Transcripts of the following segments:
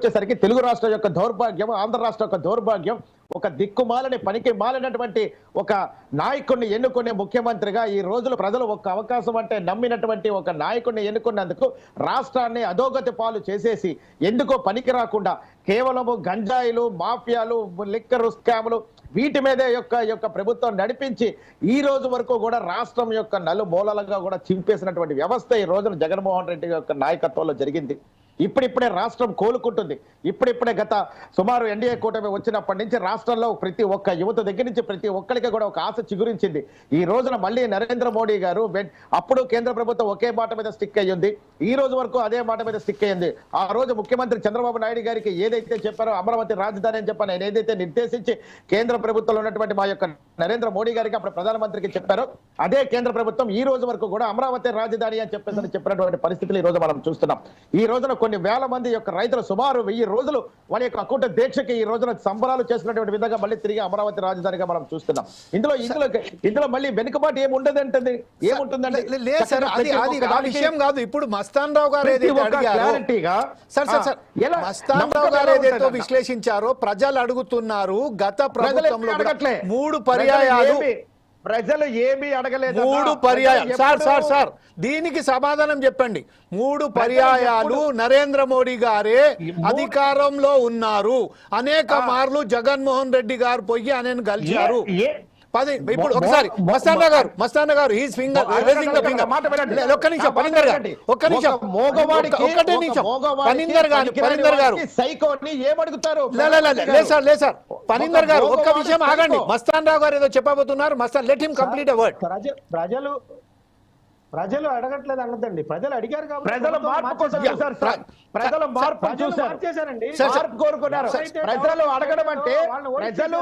వచ్చేసరికి తెలుగు రాష్ట్రం యొక్క దౌర్భాగ్యం, ఆంధ్ర రాష్ట్రం యొక్క దౌర్భాగ్యం, ఒక దిక్కుమాలని పనికి మాలినటువంటి ఒక నాయకుడిని ఎన్నుకునే ముఖ్యమంత్రిగా ఈ రోజులు ప్రజలు ఒక అవకాశం అంటే నమ్మినటువంటి ఒక నాయకుడిని ఎన్నుకున్నందుకు రాష్ట్రాన్ని అధోగతి పాలు చేసేసి ఎందుకో పనికి రాకుండా కేవలము గంజాయిలు, మాఫియాలు, లిక్కర్ స్కాములు వీటి మీదే యొక్క ప్రభుత్వం నడిపించి ఈ రోజు వరకు కూడా రాష్ట్రం యొక్క నలుమూలలుగా కూడా చింపేసినటువంటి వ్యవస్థ ఈ రోజున జగన్మోహన్ రెడ్డి యొక్క నాయకత్వంలో జరిగింది. ఇప్పుడిప్పుడే రాష్ట్రం కోలుకుంటుంది. ఇప్పుడిప్పుడే గత సుమారు ఎన్డీఏ కూటమి వచ్చినప్పటి నుంచి రాష్ట్రంలో ప్రతి ఒక్క యువత దగ్గర నుంచి ప్రతి ఒక్కరికి కూడా ఒక ఆశ చిగురించింది. ఈ రోజున మళ్ళీ నరేంద్ర మోడీ గారు అప్పుడు కేంద్ర ప్రభుత్వం ఒకే మాట మీద స్టిక్ అయ్యింది, ఈ రోజు వరకు అదే మాట మీద స్టిక్ అయ్యింది. ఆ రోజు ముఖ్యమంత్రి చంద్రబాబు నాయుడు గారికి ఏదైతే చెప్పారో అమరావతి రాజధాని అని చెప్పని ఆయన ఏదైతే నిర్దేశించి కేంద్ర ప్రభుత్వంలో ఉన్నటువంటి మా యొక్క నరేంద్ర మోడీ గారికి అప్పుడు ప్రధానమంత్రికి చెప్పారో అదే కేంద్ర ప్రభుత్వం ఈ రోజు వరకు కూడా అమరావతి రాజధాని అని చెప్పినటువంటి పరిస్థితులు ఈ రోజు మనం చూస్తున్నాం. ఈ రోజున కొన్ని వేల మంది యొక్క రైతులు సుమారు 1000 రోజులు వాళ్ళ యొక్క అకూట దీక్షకి ఈ రోజున సంబరాలు చేసినటువంటి విధంగా మళ్ళీ తిరిగి అమరావతి రాజధానిగా మనం చూస్తున్నాం. ఇందులో మళ్ళీ వెనుకబాటు ఏముండదంటే ఏముంటుందంటే విషయం కాదు. ఇప్పుడు మస్తాన్ రావు గారు ఏదైతే విశ్లేషించారో ప్రజలు అడుగుతున్నారు. గత ప్రభుత్వంలో 3 పర్యాయాలు ప్రజలు ఏమీ అడగలేదు. 3 పర్యాయాలు సార్ దీనికి సమాధానం చెప్పండి. 3 పర్యాయాలు నరేంద్ర మోడీ గారే అధికారంలో ఉన్నారు. అనేక మార్లు జగన్మోహన్ రెడ్డి గారు పోయి ఆయన కలిశారు. ఇప్పుడు ఒకసారి మస్తాన్ గారు his finger raising the finger. ఒక్క నిమిషం పనిందర్ గారు, ఒక్క నిమిషం, ఒక్కటే నిమిషం. పనిందర్ గారు సైకోని ఏమడుగుతారు? లేదు సార్ పనిందర్ గారు ఒక్క విషయం ఆగండి. మస్తాన్ రావు గారు ఏదో చెప్పబోతున్నారు. Mastan let him complete a word. ప్రజలు అడగట్లేదు అన్నదండి, ప్రజలు అడిగారు కాబట్టి ప్రజల మార్పు కోసం చూశారు సార్. ప్రజల మార్పు చూశారండి, మార్పు కోరుకున్నారు. ప్రజలు అడగడం అంటే ప్రజలు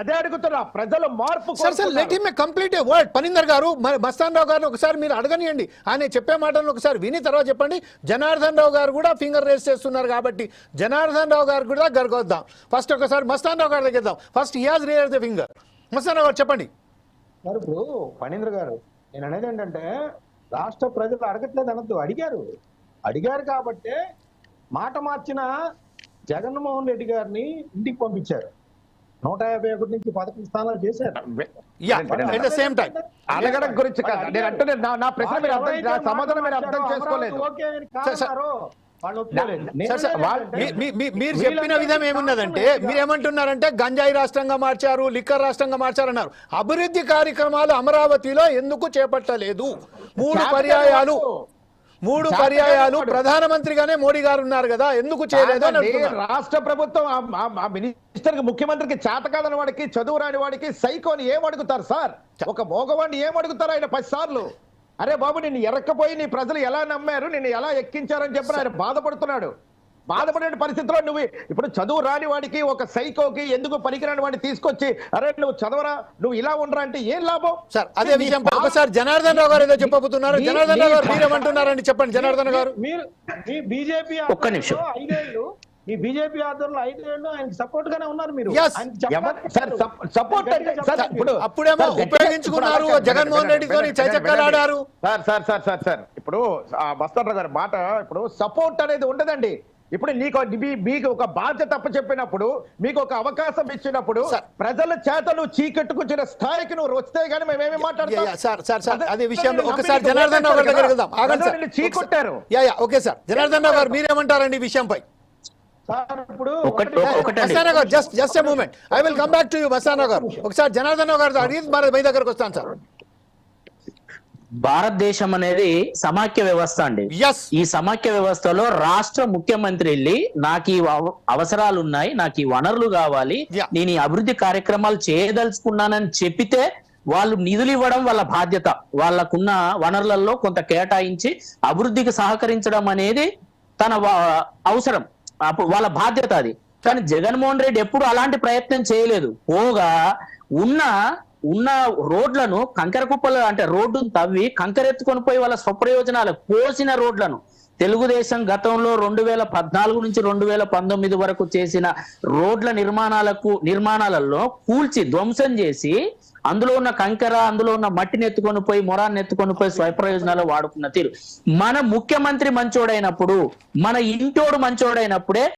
అదే అడుగుతున్నారు. ప్రజలు మార్పు. లెట్ హిమ్ కంప్లీట్ ఏ వర్డ్. పనిందర్ గారు మస్తాన్ రావు గారిని ఒకసారి మీరు అడగనియండి. ఆయన చెప్పే మాటలను ఒకసారి విని తర్వాత చెప్పండి. జనార్దన్ రావు గారు కూడా ఫింగర్ రేస్ చేస్తున్నారు కాబట్టి జనార్దన్ రావు గారు కూడా గర్గొద్దాం. ఫస్ట్ ఒకసారి మస్తాన్ రావు గారి దగ్గర first he has raised the finger. Mastan Rao garu చెప్పండి. ఇప్పుడు పనీంద్ర గారు నేను అనేది ఏంటంటే రాష్ట్ర ప్రజలు అడగట్లేదు అనొద్దు, అడిగారు కాబట్టే మాట మార్చిన జగన్మోహన్ రెడ్డి గారిని ఇంటికి పంపించారు. 151 నుంచి 11 స్థానాలు చేశారు. అడగడం గురించి కాదు నేను అంటున్నా. నా ప్రశ్న మీరు సమాధానం మీరు అర్థం చేసుకోలేదు. మీరు చెప్పిన విధం ఏమున్నదంటే మీరేమంటున్నారంటే గంజాయి రాష్ట్రంగా మార్చారు, లిక్కర్ రాష్ట్రంగా మార్చారన్నారు. అభివృద్ధి కార్యక్రమాలు అమరావతిలో ఎందుకు చేపట్టలేదు? 3 పర్యాయాలు ప్రధానమంత్రిగానే మోడీ గారు ఉన్నారు కదా, ఎందుకు చేయలేదు అని అంటున్నారు. రాష్ట్ర ప్రభుత్వం మినిస్టర్ ముఖ్యమంత్రికి చేతకాలని వాడికి, చదువు రాని వాడికి సైకోని ఏమడుగుతారు సార్? ఒక మోగవాడిని ఏమడుగుతారు ఆయన 10 సార్లు? అరే బాబు నిన్ను ఎరక్కపోయి నీ ప్రజలు ఎలా నమ్మారు, నిన్ను ఎలా ఎక్కించారని చెప్పి ఆయన బాధపడుతున్నాడు. బాధపడే పరిస్థితిలో నువ్వు ఇప్పుడు చదువు రాని వాడికి, ఒక సైకోకి, ఎందుకు పనికిరాని వాడిని తీసుకొచ్చి అరే నువ్వు చదవరా, నువ్వు ఇలా ఉండరా అంటే ఏం లాభం సార్? అదే విషయం ఒకసారి జనార్దన్ రావు గారు ఏదో చెప్పబోతున్నారు. జనార్దన్ రావు గారు మీరేమంటున్నారండి చెప్పండి. జనార్దన్ గారు మీరు బీజేపీ ఒక్క నిమిషం. 5 ఏళ్ళు మీ బీజేపీ ఆధ్వర్యంలో 5 ఏళ్ళు ఆయనకి సపోర్ట్ గానే ఉన్నారు. మీరు అప్పుడేమో ఉపయోగించుకున్నారు, జగన్మోహన్ రెడ్డితో చైచక్కలాడారు. సార్ ఇప్పుడు మస్తాన్ రావు గారి మాట ఇప్పుడు సపోర్ట్ అనేది ఉండదండి. ఇప్పుడు మీకు ఒక బాధ్యత చెప్పినప్పుడు, మీకు ఒక అవకాశం ఇచ్చినప్పుడు ప్రజల చేతలు చీకెట్టుకొచ్చిన స్థాయికి నువ్వు వస్తే గానీ మేమేమి మాట్లాడతాం. అదే విషయంలో ఒకసారి జనార్దన్ రావు గారి దగ్గరికి వెళ్దాం. ఆగండి, చీకొట్టారు. ఓకే సార్, జనార్దన్ రావు గారు మీరేమంటారండి ఈ విషయంపై? Just a moment, I will come back to you Mastan Rao garu. ఒకసారి జనార్దన్ రావు గారు అడిగి మీ దగ్గరకు వస్తాను సార్. భారతదేశం అనేది సమాఖ్య వ్యవస్థ అండి. ఈ సమాఖ్య వ్యవస్థలో రాష్ట్ర ముఖ్యమంత్రి వెళ్ళి నాకు ఈ అవసరాలు ఉన్నాయి, నాకు ఈ వనరులు కావాలి, నేను ఈ అభివృద్ధి కార్యక్రమాలు చేయదలుచుకున్నానని చెప్పితే వాళ్ళు నిధులు ఇవ్వడం వాళ్ళ బాధ్యత. వాళ్ళకున్న వనరులలో కొంత కేటాయించి అభివృద్ధికి సహకరించడం అనేది తన అవసరం, అప్పుడు వాళ్ళ బాధ్యత అది. కానీ జగన్మోహన్ రెడ్డి ఎప్పుడు అలాంటి ప్రయత్నం చేయలేదు. పోగా ఉన్న రోడ్లను కంకర కుప్పలు అంటే రోడ్డును తవ్వి కంకరెత్తుకొని పోయి వాళ్ళ స్వప్రయోజనాలకు పోసిన రోడ్లను తెలుగుదేశం గతంలో 2014 నుంచి 2019 వరకు చేసిన రోడ్ల నిర్మాణాలలో కూల్చి ధ్వంసం చేసి అందులో ఉన్న కంకర, అందులో ఉన్న మట్టిని ఎత్తుకొని పోయి, మొరాన్ని ఎత్తుకొని పోయి స్వప్రయోజనాలు వాడుకున్న తీరు. మన ముఖ్యమంత్రి మంచోడైనప్పుడు, మన ఇంటోడు మంచోడైనప్పుడే